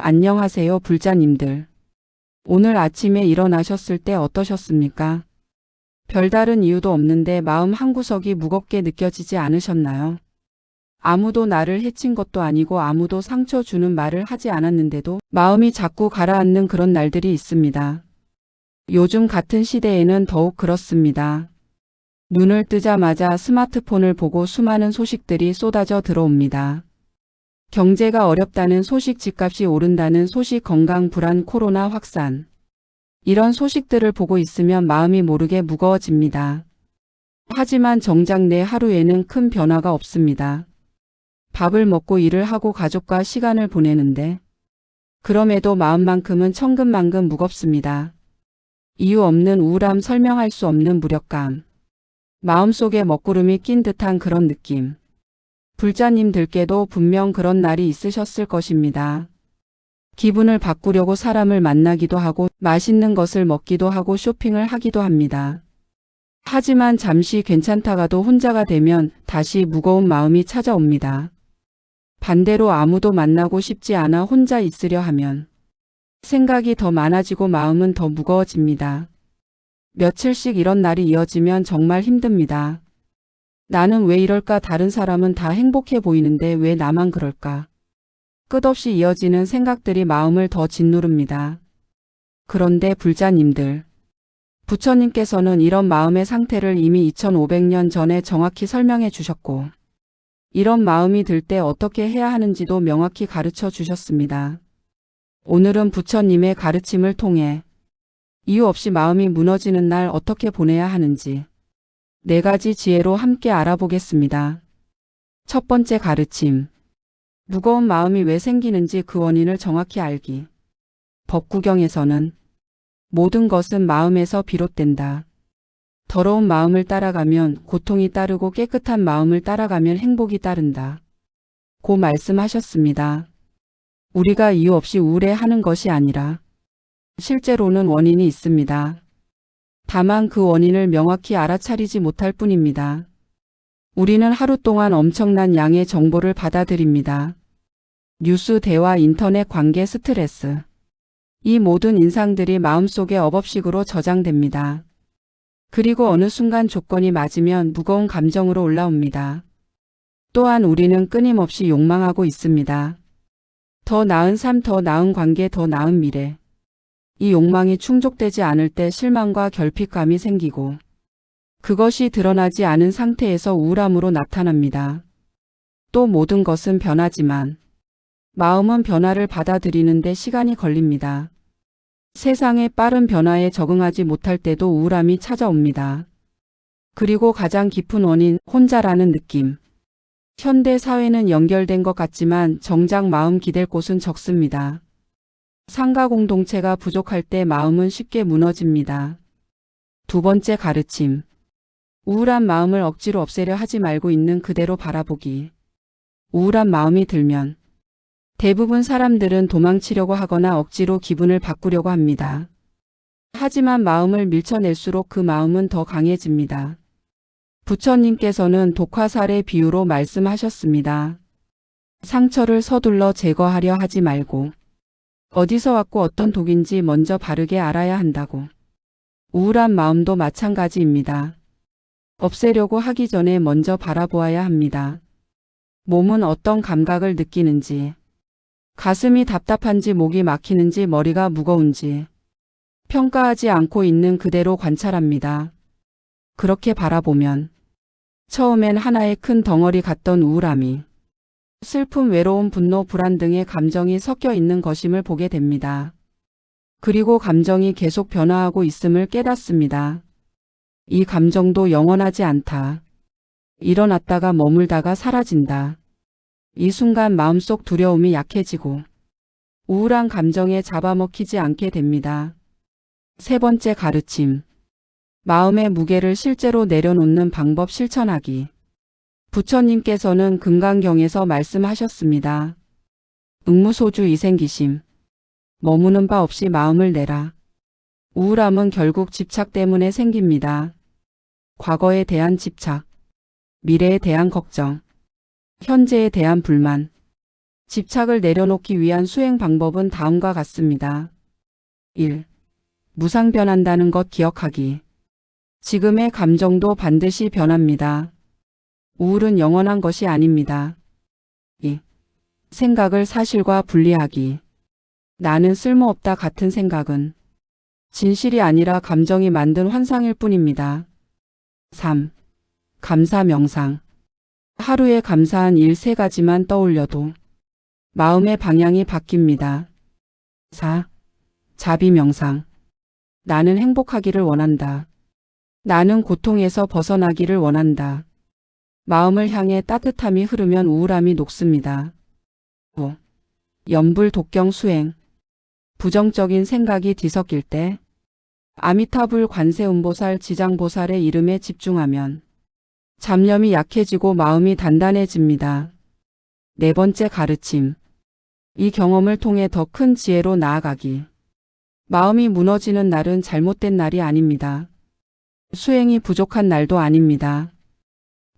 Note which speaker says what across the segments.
Speaker 1: 안녕하세요, 불자님들. 오늘 아침에 일어나셨을 때 어떠셨습니까? 별다른 이유도 없는데 마음 한구석이 무겁게 느껴지지 않으셨나요? 아무도 나를 해친 것도 아니고 아무도 상처 주는 말을 하지 않았는데도 마음이 자꾸 가라앉는 그런 날들이 있습니다. 요즘 같은 시대에는 더욱 그렇습니다. 눈을 뜨자마자 스마트폰을 보고 수많은 소식들이 쏟아져 들어옵니다. 경제가 어렵다는 소식, 집값이 오른다는 소식, 건강 불안, 코로나 확산. 이런 소식들을 보고 있으면 마음이 모르게 무거워집니다. 하지만 정작 내 하루에는 큰 변화가 없습니다. 밥을 먹고 일을 하고 가족과 시간을 보내는데 그럼에도 마음만큼은 천근만근 무겁습니다. 이유 없는 우울함, 설명할 수 없는 무력감. 마음속에 먹구름이 낀 듯한 그런 느낌. 불자님들께도 분명 그런 날이 있으셨을 것입니다. 기분을 바꾸려고 사람을 만나기도 하고 맛있는 것을 먹기도 하고 쇼핑을 하기도 합니다. 하지만 잠시 괜찮다가도 혼자가 되면 다시 무거운 마음이 찾아옵니다. 반대로 아무도 만나고 싶지 않아 혼자 있으려 하면 생각이 더 많아지고 마음은 더 무거워집니다. 며칠씩 이런 날이 이어지면 정말 힘듭니다. 나는 왜 이럴까? 다른 사람은 다 행복해 보이는데 왜 나만 그럴까? 끝없이 이어지는 생각들이 마음을 더 짓누릅니다. 그런데 불자님들, 부처님께서는 이런 마음의 상태를 이미 2500년 전에 정확히 설명해 주셨고 이런 마음이 들 때 어떻게 해야 하는지도 명확히 가르쳐 주셨습니다. 오늘은 부처님의 가르침을 통해 이유 없이 마음이 무너지는 날 어떻게 보내야 하는지 4가지 지혜로 함께 알아보겠습니다. 첫 번째 가르침. 무거운 마음이 왜 생기는지 그 원인을 정확히 알기. 법구경에서는 모든 것은 마음에서 비롯된다. 더러운 마음을 따라가면 고통이 따르고 깨끗한 마음을 따라가면 행복이 따른다. 고 말씀하셨습니다. 우리가 이유 없이 우울해하는 것이 아니라 실제로는 원인이 있습니다. 다만 그 원인을 명확히 알아차리지 못할 뿐입니다. 우리는 하루 동안 엄청난 양의 정보를 받아들입니다. 뉴스, 대화, 인터넷, 관계, 스트레스. 이 모든 인상들이 마음속에 업업식으로 저장됩니다. 그리고 어느 순간 조건이 맞으면 무거운 감정으로 올라옵니다. 또한 우리는 끊임없이 욕망하고 있습니다. 더 나은 삶, 더 나은 관계, 더 나은 미래. 이 욕망이 충족되지 않을 때 실망과 결핍감이 생기고 그것이 드러나지 않은 상태에서 우울함으로 나타납니다. 또 모든 것은 변하지만 마음은 변화를 받아들이는데 시간이 걸립니다. 세상의 빠른 변화에 적응하지 못할 때도 우울함이 찾아옵니다. 그리고 가장 깊은 원인, 혼자라는 느낌. 현대 사회는 연결된 것 같지만 정작 마음 기댈 곳은 적습니다. 상가 공동체가 부족할 때 마음은 쉽게 무너집니다. 두 번째 가르침. 우울한 마음을 억지로 없애려 하지 말고 있는 그대로 바라보기. 우울한 마음이 들면 대부분 사람들은 도망치려고 하거나 억지로 기분을 바꾸려고 합니다. 하지만 마음을 밀쳐낼수록 그 마음은 더 강해집니다. 부처님께서는 독화살의 비유로 말씀하셨습니다. 상처를 서둘러 제거하려 하지 말고 어디서 왔고 어떤 독인지 먼저 바르게 알아야 한다고. 우울한 마음도 마찬가지입니다. 없애려고 하기 전에 먼저 바라보아야 합니다. 몸은 어떤 감각을 느끼는지, 가슴이 답답한지 목이 막히는지 머리가 무거운지 평가하지 않고 있는 그대로 관찰합니다. 그렇게 바라보면 처음엔 하나의 큰 덩어리 같던 우울함이 슬픔, 외로움, 분노, 불안 등의 감정이 섞여 있는 것임을 보게 됩니다. 그리고 감정이 계속 변화하고 있음을 깨닫습니다. 이 감정도 영원하지 않다. 일어났다가 머물다가 사라진다. 이 순간 마음속 두려움이 약해지고 우울한 감정에 잡아먹히지 않게 됩니다. 세 번째 가르침. 마음의 무게를 실제로 내려놓는 방법 실천하기. 부처님께서는 금강경에서 말씀하셨습니다. 응무소주 이생기심. 머무는 바 없이 마음을 내라. 우울함은 결국 집착 때문에 생깁니다. 과거에 대한 집착, 미래에 대한 걱정, 현재에 대한 불만. 집착을 내려놓기 위한 수행 방법은 다음과 같습니다. 1. 무상 변한다는 것 기억하기. 지금의 감정도 반드시 변합니다. 우울은 영원한 것이 아닙니다. 2. 생각을 사실과 분리하기. 나는 쓸모없다 같은 생각은 진실이 아니라 감정이 만든 환상일 뿐입니다. 3. 감사 명상. 하루에 감사한 일 3가지만 떠올려도 마음의 방향이 바뀝니다. 4. 자비 명상. 나는 행복하기를 원한다. 나는 고통에서 벗어나기를 원한다. 마음을 향해 따뜻함이 흐르면 우울함이 녹습니다. 5. 염불 독경 수행. 부정적인 생각이 뒤섞일 때 아미타불 관세음보살 지장보살의 이름에 집중하면 잡념이 약해지고 마음이 단단해집니다. 4번째 가르침. 이 경험을 통해 더 큰 지혜로 나아가기. 마음이 무너지는 날은 잘못된 날이 아닙니다. 수행이 부족한 날도 아닙니다.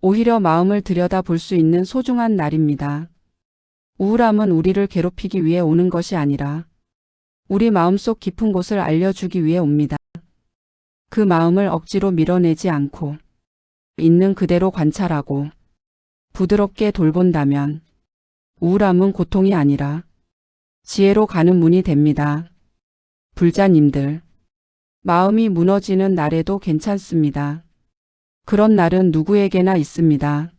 Speaker 1: 오히려 마음을 들여다볼 수 있는 소중한 날입니다. 우울함은 우리를 괴롭히기 위해 오는 것이 아니라 우리 마음속 깊은 곳을 알려주기 위해 옵니다. 그 마음을 억지로 밀어내지 않고 있는 그대로 관찰하고 부드럽게 돌본다면 우울함은 고통이 아니라 지혜로 가는 문이 됩니다. 불자님들, 마음이 무너지는 날에도 괜찮습니다. 그런 날은 누구에게나 있습니다.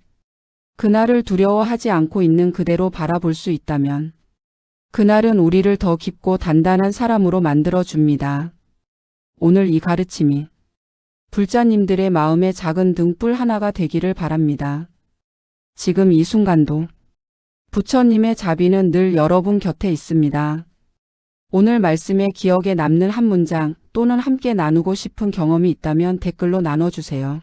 Speaker 1: 그날을 두려워하지 않고 있는 그대로 바라볼 수 있다면 그날은 우리를 더 깊고 단단한 사람으로 만들어 줍니다. 오늘 이 가르침이 불자님들의 마음의 작은 등불 하나가 되기를 바랍니다. 지금 이 순간도 부처님의 자비는 늘 여러분 곁에 있습니다. 오늘 말씀에 기억에 남는 한 문장 또는 함께 나누고 싶은 경험이 있다면 댓글로 나눠주세요.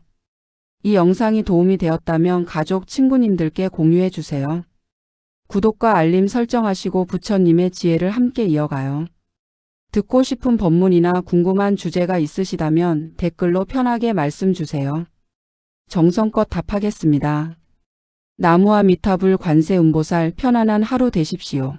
Speaker 1: 이 영상이 도움이 되었다면 가족, 친구님들께 공유해 주세요. 구독과 알림 설정하시고 부처님의 지혜를 함께 이어가요. 듣고 싶은 법문이나 궁금한 주제가 있으시다면 댓글로 편하게 말씀 주세요. 정성껏 답하겠습니다. 나무아미타불 관세음보살 편안한 하루 되십시오.